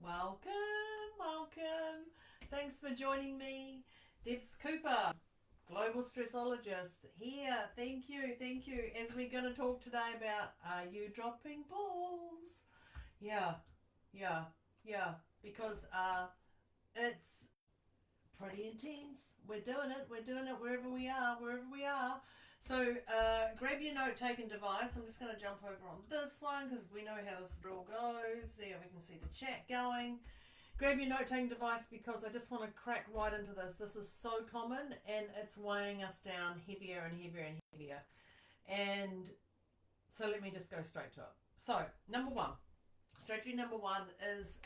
Welcome. Thanks for joining me. Debs Cooper, global stressologist here. Thank you. As we're going to talk today about, are you dropping balls? Yeah, yeah, yeah. Because it's pretty intense. We're doing it wherever we are. So grab your note-taking device. I'm just going to jump over on this one because we know how this drill goes. There, we can see the chat going. Grab your note-taking device because I just want to crack right into this. This is so common and it's weighing us down heavier and heavier and heavier. And so let me just go straight to it. So strategy number one is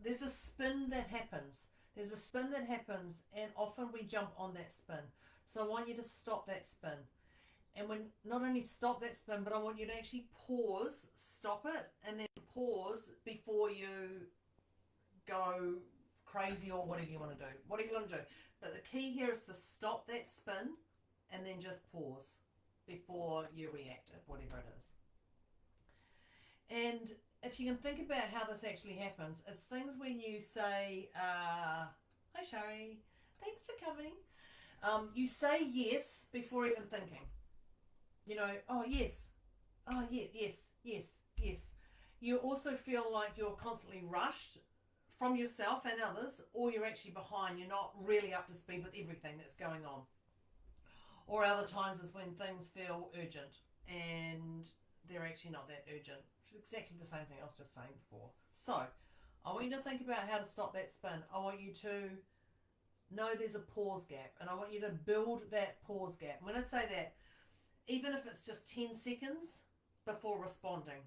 there's a spin that happens. And often we jump on that spin. So I want you to stop that spin. And when not only stop that spin, but I want you to actually pause, stop it, and then pause before you go crazy or whatever you want to do. But the key here is to stop that spin and then just pause before you react at whatever it is. And if you can think about how this actually happens, it's things when you say, hi Shari, thanks for coming. You say yes before even thinking. Oh yes, yes. You also feel like you're constantly rushed from yourself and others, or you're actually behind. You're not really up to speed with everything that's going on. Or other times is when things feel urgent and they're actually not that urgent, which is exactly the same thing I was just saying before. So I want you to think about how to stop that spin. I want you to know there's a pause gap, and I want you to build that pause gap. When I say that, even if it's just 10 seconds before responding,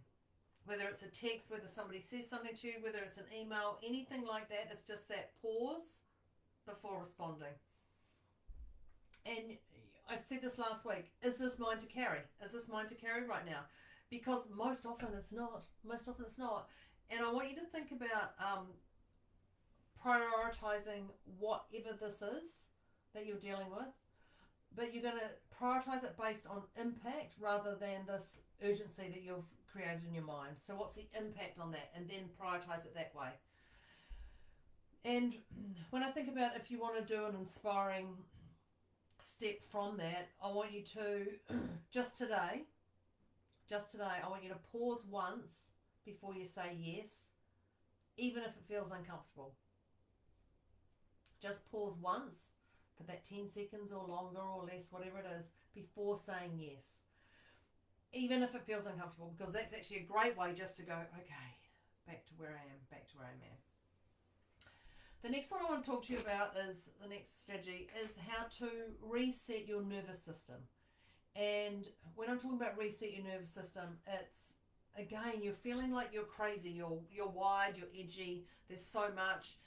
whether it's a text, whether somebody says something to you, whether it's an email, anything like that, it's just that pause before responding. And I said this last week, is this mine to carry? Is this mine to carry right now? Because most often it's not. And I want you to think about prioritizing whatever this is that you're dealing with, but you're going to prioritize it based on impact rather than this urgency that you've created in your mind. So what's the impact on that? And then prioritize it that way. And when I think about if you want to do an inspiring step from that, I want you to just today I want you to pause once before you say yes, even if it feels uncomfortable. Just pause once for that 10 seconds or longer or less, whatever it is, before saying yes, even if it feels uncomfortable, because that's actually a great way just to go, okay, back to where I am. The next one I want to talk to you about is the next strategy is how to reset your nervous system. And when I'm talking about reset your nervous system, it's, again, you're feeling like you're crazy, you're wide, you're edgy, there's so much,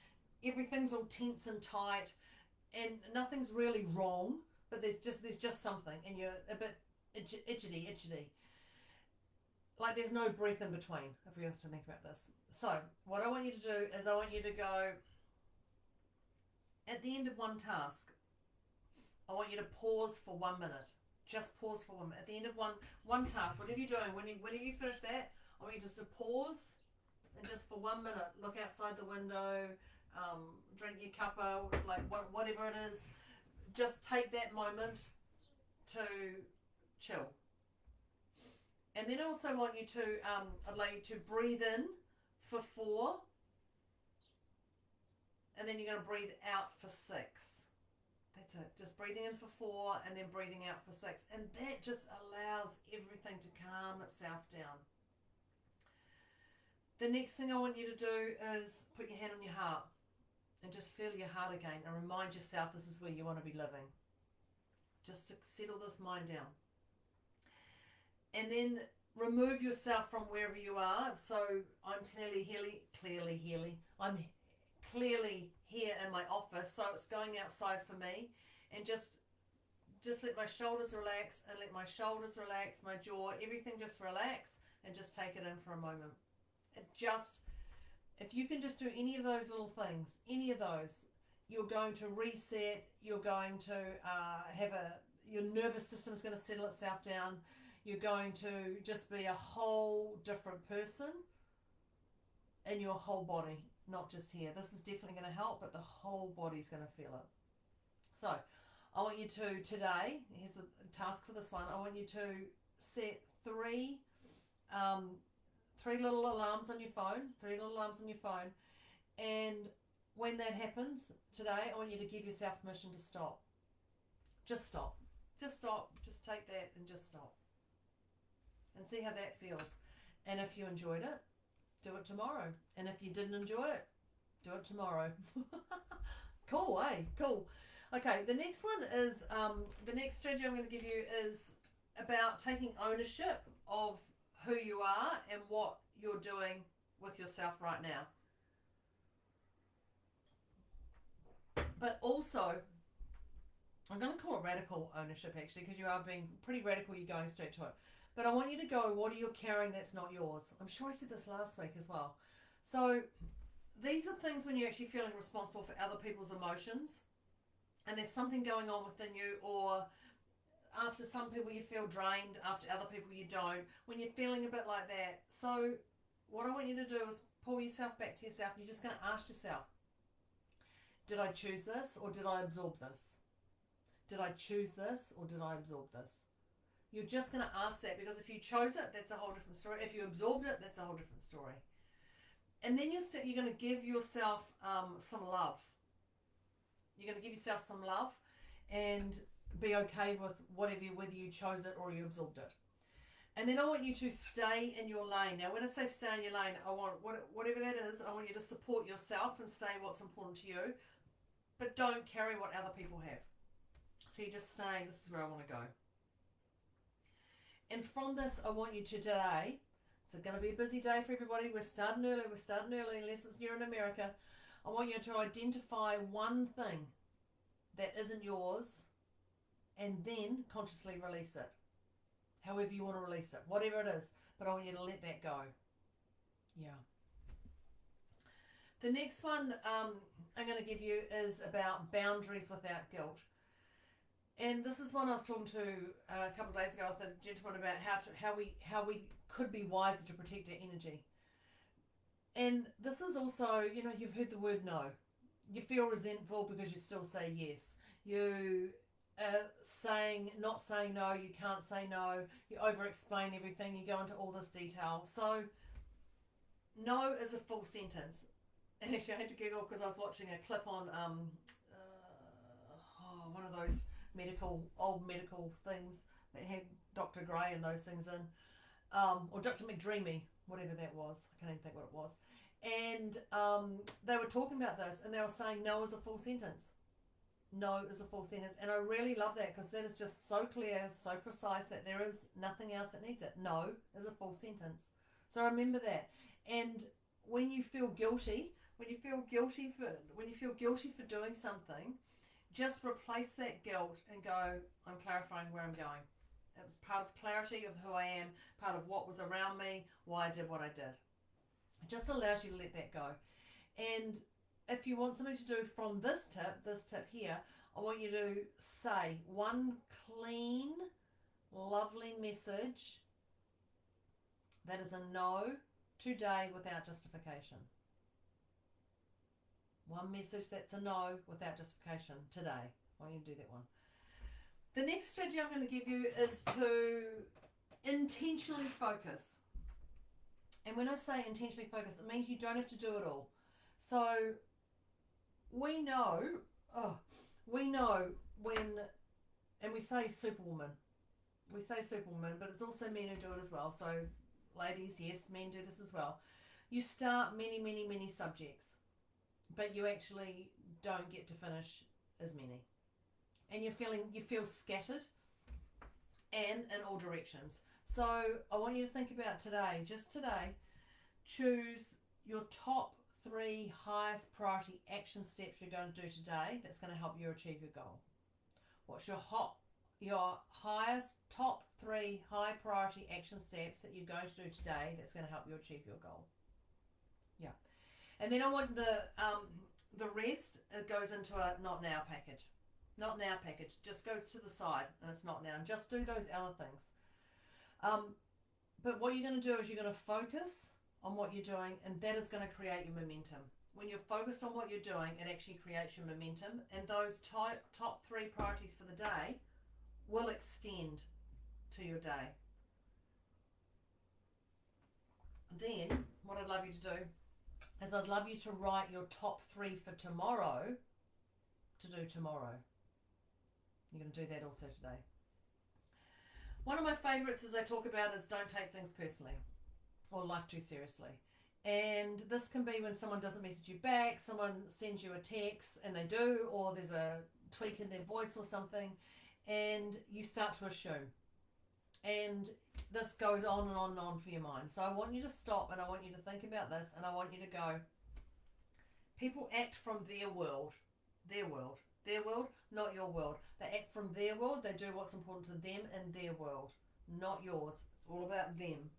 everything's all tense and tight, and nothing's really wrong, but there's just something, and you're a bit itchy. Like there's no breath in between, if we have to think about this. So what I want you to do is I want you to go, at the end of one task, I want you to pause for 1 minute. Just pause for 1 minute. At the end of one task, whatever you're doing, whenever you finish that, I want you just to pause and just for 1 minute, look outside the window, drink your cuppa, like whatever it is. Just take that moment to chill. And then I also want you to allow you to breathe in for 4, and then you're going to breathe out for 6. That's it. Just breathing in for 4 and then breathing out for 6. And that just allows everything to calm itself down. The next thing I want you to do is put your hand on your heart and just feel your heart again and remind yourself this is where you want to be living. Just to settle this mind down. And then remove yourself from wherever you are. So I'm clearly here in my office, so it's going outside for me, and just let my shoulders relax and let my shoulders relax, my jaw, everything just relax, and just take it in for a moment. If you can just do any of those little things, any of those, you're going to reset, you're going to your nervous system is going to settle itself down, you're going to just be a whole different person in your whole body. not just here. This is definitely going to help, but the whole body's going to feel it. So I want you to today, here's a task for this one, I want you to set three little alarms on your phone, and when that happens today, I want you to give yourself permission to stop. Just stop. Just stop. Just take that and just stop. And see how that feels. And if you enjoyed it, do it tomorrow. And if you didn't enjoy it, do it tomorrow. Cool, eh? Cool. Okay, the next one is, the next strategy I'm going to give you is about taking ownership of who you are and what you're doing with yourself right now. But also, I'm going to call it radical ownership actually, because you are being pretty radical, you're going straight to it. But I want you to go, what are you carrying that's not yours? I'm sure I said this last week as well. So these are things when you're actually feeling responsible for other people's emotions, and there's something going on within you, or after some people you feel drained, after other people you don't, when you're feeling a bit like that. So what I want you to do is pull yourself back to yourself, and you're just going to ask yourself, did I choose this or did I absorb this? Did I choose this or did I absorb this? You're just going to ask that, because if you chose it, that's a whole different story. If you absorbed it, that's a whole different story. And then you're going to give yourself some love. You're going to give yourself some love and be okay with whether you chose it or you absorbed it. And then I want you to stay in your lane. Now, when I say stay in your lane, I want, whatever that is, I want you to support yourself and stay what's important to you, but don't carry what other people have. So you're just saying, this is where I want to go. And from this, I want you to today, it's going to be a busy day for everybody. We're starting early unless it's you're in America. I want you to identify one thing that isn't yours and then consciously release it. However you want to release it, whatever it is. But I want you to let that go. Yeah. The next one I'm going to give you is about boundaries without guilt. And this is one I was talking to a couple of days ago with a gentleman about how we could be wiser to protect our energy. And this is also, you've heard the word no. You feel resentful because you still say yes. You not saying no, you can't say no, you over explain everything, you go into all this detail. So no is a full sentence. And actually I had to giggle because I was watching a clip on one of those old medical things that had Dr. Gray and those things in, or Dr. McDreamy, whatever that was. I can't even think what it was. And they were talking about this, and they were saying no is a full sentence. No is a full sentence. And I really love that, because that is just so clear, so precise, that there is nothing else that needs it. No is a full sentence. So remember that. And when you feel guilty, when you feel guilty for doing something, just replace that guilt and go, I'm clarifying where I'm going. It was part of clarity of who I am, part of what was around me, why I did what I did. It just allows you to let that go. And if you want something to do from this tip here, I want you to say one clean, lovely message that is a no today without justification. One message that's a no without justification today. I want you to do that one. The next strategy I'm going to give you is to intentionally focus. And when I say intentionally focus, it means you don't have to do it all. So we know when, and we say superwoman. We say superwoman, but it's also men who do it as well. So ladies, yes, men do this as well. You start many subjects, but you actually don't get to finish as many. And you feel scattered and in all directions. So I want you to think about today, just today, choose your top 3 highest priority action steps you're going to do today that's going to help you achieve your goal. What's your highest top 3 high priority action steps that you're going to do today that's going to help you achieve your goal? Yeah. And then I want the rest, it goes into a not now package. Not now package just goes to the side, and it's not now. And just do those other things. But what you're going to do is you're going to focus on what you're doing, and that is going to create your momentum. when you're focused on what you're doing, it actually creates your momentum, and those top 3 priorities for the day will extend to your day. Then what I'd love you to do is I'd love you to write your top 3 for tomorrow to do tomorrow. You're going to do that also today. One of my favourites as I talk about is don't take things personally or life too seriously. And this can be when someone doesn't message you back, someone sends you a text and they do, or there's a tweak in their voice or something, and you start to assume. And this goes on and on and on for your mind. So I want you to stop and I want you to think about this, and I want you to go, people act from their world, not your world. They act from their world, they do what's important to them in their world, not yours. It's all about them.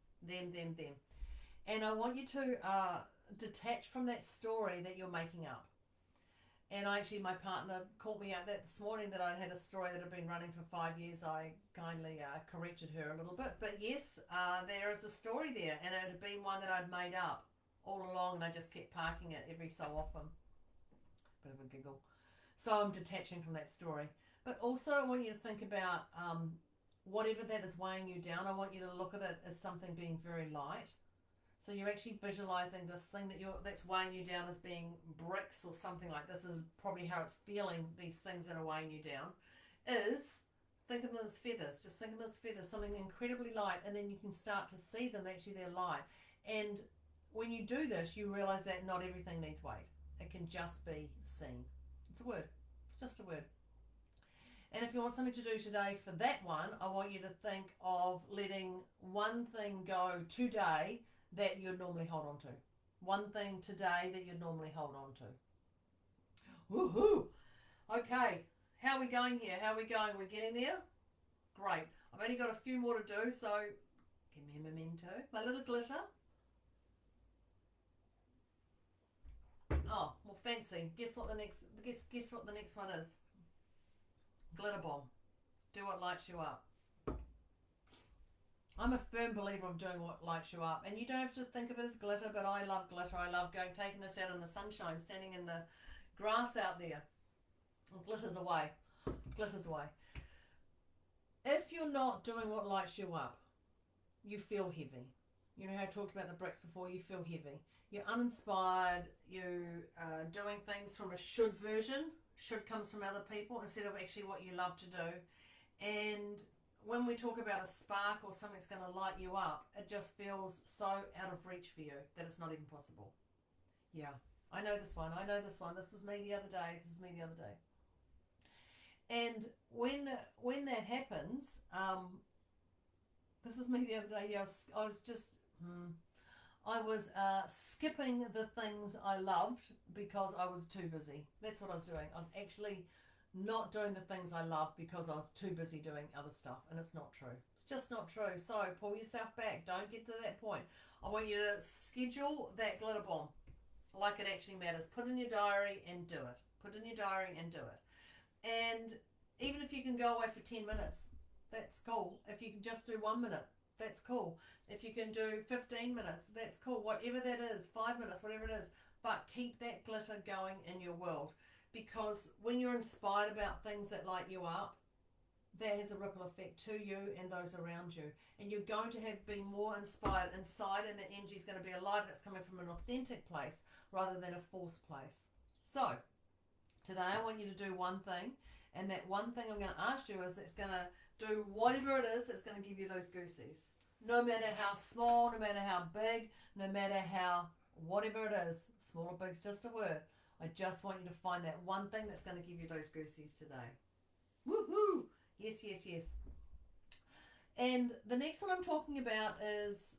And I want you to detach from that story that you're making up. And my partner called me out that this morning that I had a story that had been running for 5 years. I kindly corrected her a little bit. But yes, there is a story there, and it had been one that I'd made up all along, and I just kept parking it every so often. Bit of a giggle. So I'm detaching from that story. But also I want you to think about whatever that is weighing you down. I want you to look at it as something being very light. So you're actually visualizing this thing that's weighing you down as being bricks or something like this. Is probably how it's feeling, these things that are weighing you down. Think of them as feathers. Just think of them as feathers, something incredibly light, and then you can start to see them, actually they're light. And when you do this, you realize that not everything needs weight. It can just be seen. It's a word. It's just a word. And if you want something to do today for that one, I want you to think of letting one thing go today that you'd normally hold on to. One thing today that you'd normally hold on to. Woohoo! Okay, how are we going here? How are we going? We're getting there? Great. I've only got a few more to do, so give me a memento. My little glitter. Oh, well, fancy. Guess what the next one is? Glitter bomb. Do what lights you up. I'm a firm believer of doing what lights you up, and you don't have to think of it as glitter, but I love glitter. I love taking this out in the sunshine, standing in the grass out there. And glitters away. If you're not doing what lights you up, you feel heavy. You know how I talked about the bricks before? You feel heavy. You're uninspired. You are doing things from a should version. Should comes from other people instead of actually what you love to do. And when we talk about a spark or something that's going to light you up, it just feels so out of reach for you that it's not even possible. Yeah, I know this one. This was me the other day. And when that happens, this is me the other day. Yeah, I was skipping the things I loved because I was too busy. That's what I was doing. I was actually not doing the things I love because I was too busy doing other stuff, and it's not true. It's just not true. So pull yourself back. Don't get to that point. I want you to schedule that glitter bomb like it actually matters. Put in your diary and do it. And even if you can go away for 10 minutes, that's cool. If you can just do 1 minute, that's cool. If you can do 15 minutes, that's cool. Whatever that is, 5 minutes, whatever it is. But keep that glitter going in your world. Because when you're inspired about things that light you up, that has a ripple effect to you and those around you. And you're going to be more inspired inside, and the energy is going to be alive, and it's coming from an authentic place rather than a forced place. So, today I want you to do one thing, and that one thing I'm going to ask you is it's going to do whatever it is that's going to give you those goosies. No matter how small, no matter how big, no matter how, whatever it is, small or big's just a word. I just want you to find that one thing that's going to give you those goosies today. Woohoo! Yes. And the next one I'm talking about is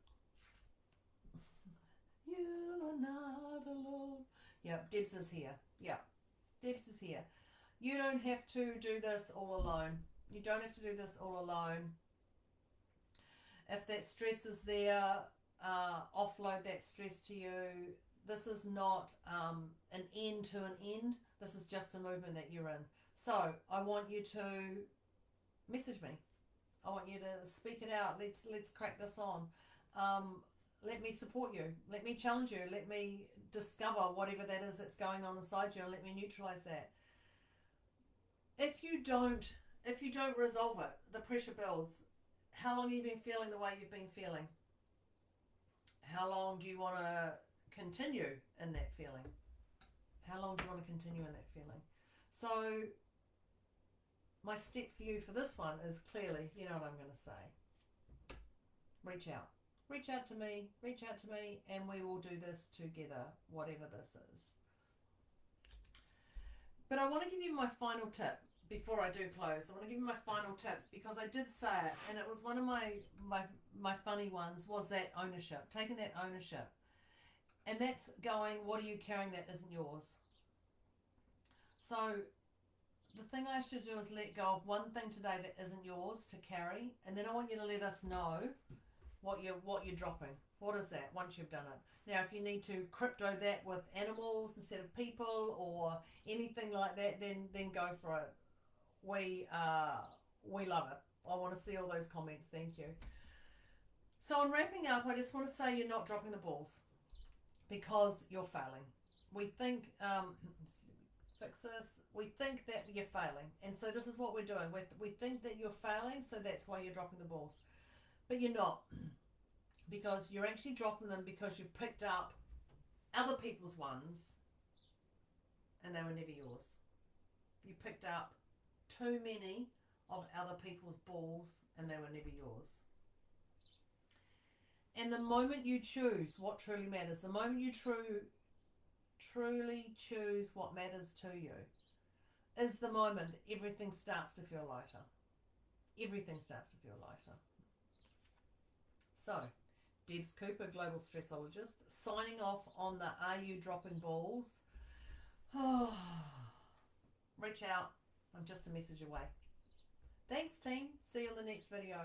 You are not alone. Yeah, Debs is here. You don't have to do this all alone. If that stress is there, offload that stress to you. This is not an end to an end. This is just a movement that you're in. So I want you to message me. I want you to speak it out. Let's crack this on. let me support you. Let me challenge you. Let me discover whatever that is that's going on inside you, and let me neutralize that. If you don't resolve it, the pressure builds. How long have you been feeling the way you've been feeling? How long do you want to continue in that feeling? How long do you want to continue in that feeling? So my step for you for this one is clearly, you know what I'm going to say. Reach out. Reach out to me, and we will do this together, whatever this is. But I want to give you my final tip before I do close. I want to give you my final tip, because I did say it, and it was one of my funny ones, was that ownership, taking that ownership. And that's going, what are you carrying that isn't yours? So the thing I should do is let go of one thing today that isn't yours to carry, and then I want you to let us know what you're dropping. What is that once you've done it? Now, if you need to crypto that with animals instead of people or anything like that, then go for it. We love it. I want to see all those comments. Thank you. So in wrapping up, I just want to say you're not dropping the balls because you're failing. We think, fix this, we think that you're failing. And so this is what we're doing. We think that you're failing, so that's why you're dropping the balls. But you're not, because you're actually dropping them because you've picked up other people's ones and they were never yours. You picked up too many of other people's balls and they were never yours. And the moment you choose what truly matters, the moment you truly choose what matters to you, is the moment that everything starts to feel lighter. Everything starts to feel lighter. So, Debs Cooper, Global Stressologist, signing off on the Are You Dropping Balls? Oh, reach out. I'm just a message away. Thanks, team. See you in the next video.